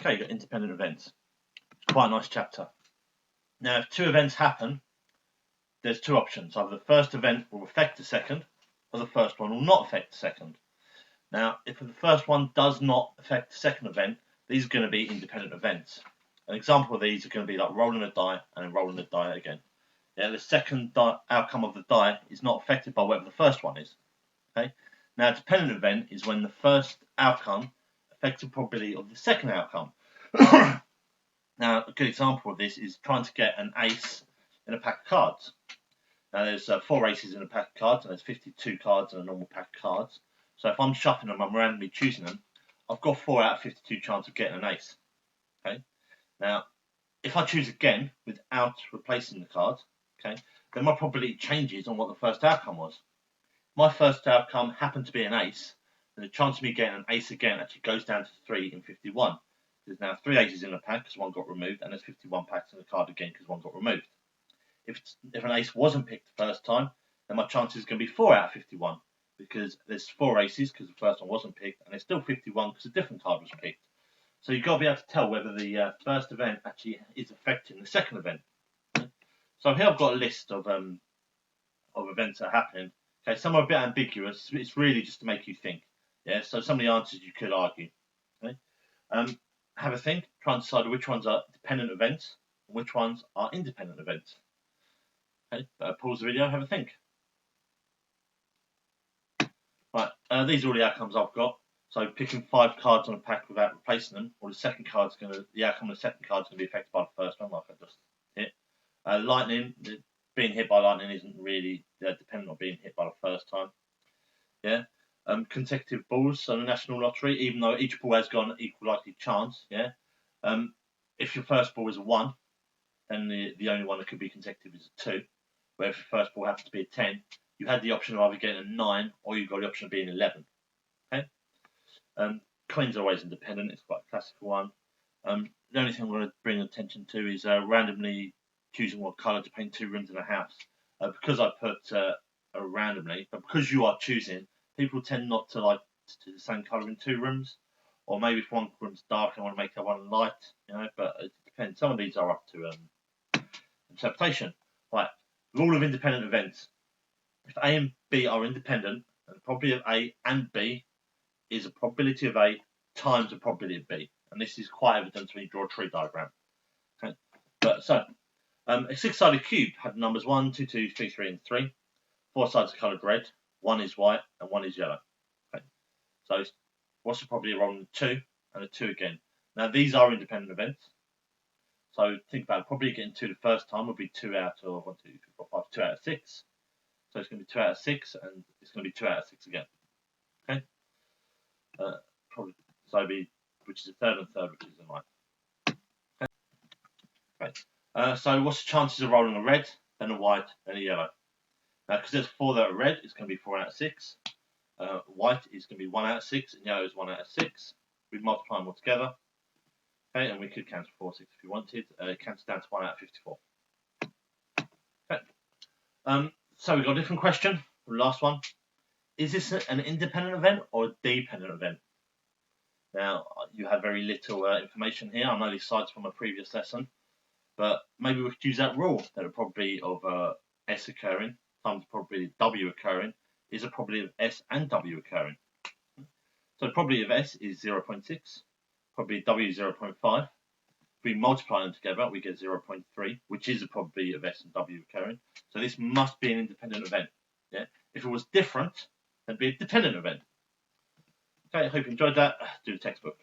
Okay, you've got independent events. It's quite a nice chapter. Now, if two events happen, there's two options. Either the first event will affect the second, or the first one will not affect the second. Now, if the first one does not affect the second event, these are going to be independent events. An example of these are going to be like rolling a die and then rolling the die again. Yeah, the second outcome of the die is not affected by whatever the first one is. Okay. Now, a dependent event is when the first outcome affects the probability of the second outcome. Now, a good example of this is trying to get an ace in a pack of cards. Now, there's 4 aces in a pack of cards, and there's 52 cards in a normal pack of cards. So if I'm shuffling them, I'm randomly choosing them, I've got 4 out of 52 chance of getting an ace. Okay. Now, if I choose again without replacing the card, okay, then my probability changes on what the first outcome was. My first outcome happened to be an ace, and the chance of me getting an ace again actually goes down to 3 in 51. There's now 3 aces in a pack because one got removed, and there's 51 packs in the card again because one got removed. If an ace wasn't picked the first time, then my chances are going to be 4 out of 51 because there's 4 aces because the first one wasn't picked, and there's still 51 because a different card was picked. So you've got to be able to tell whether the first event actually is affecting the second event. So here I've got a list of events that are happening. Okay, some are a bit ambiguous. It's really just to make you think. Yeah. So some of the answers you could argue. Okay. Have a think. Try and decide which ones are dependent events and which ones are independent events. Okay. Pause the video. Have a think. Right. These are all the outcomes I've got. So picking 5 cards on a pack without replacing them, or the outcome of the second card is going to be affected by the first one, like I just hit. Lightning, being hit by lightning isn't really dependent on being hit by the first time. Yeah. Consecutive balls on the national lottery, even though each ball has got an equal likely chance. Yeah. If your first ball is a 1, then the only one that could be consecutive is a 2. Where if your first ball happens to be a 10, you had the option of either getting a 9 or you've got the option of being 11. Okay. Coins are always independent. It's quite a classical one. The only thing I'm going to bring attention to is randomly choosing what colour to paint 2 rooms in a house. Because I put randomly, but because you are choosing, people tend not to like to do the same colour in 2 rooms, or maybe if one room's dark, I want to make that one light. But it depends. Some of these are up to interpretation. Right, rule of independent events. If A and B are independent, and the probability of A and B is a probability of A times the probability of B. And this is quite evident when you draw a tree diagram. Okay. A 6-sided cube had numbers 1, 2, 2, 3, 3, and 3. 4 sides are coloured red, 1 is white, and 1 is yellow. Okay. So what's the probability of rolling a 2 and a 2 again? Now these are independent events. So think about it. Probably getting 2 the first time would be 2 out of 1, 2, 3, 4, 5, 2 out of 6. So it's going to be 2 out of 6, and it's going to be 2 out of 6 again. Okay. Probably so be which is a third and third, which is a 9. Okay. So what's the chances of rolling a red, then a white, then a yellow? Now, because there's 4 that are red, it's going to be 4 out of 6. White is going to be 1 out of 6, and yellow is 1 out of 6. We multiply them all together. Okay, and we could cancel 4, 6 if you wanted. It cancels down to 1 out of 54. Okay. So we've got a different question. The last one. Is this an independent event or a dependent event? Now, you have very little information here. I know these sites from a previous lesson, but maybe we could use that rule that the probability of S occurring times the probability of W occurring is a probability of S and W occurring. So the probability of S is 0.6, probability of W is 0.5. If we multiply them together, we get 0.3, which is the probability of S and W occurring. So this must be an independent event. Yeah. If it was different, it'd be a dependent event. Okay, I hope you enjoyed that. Do the textbook.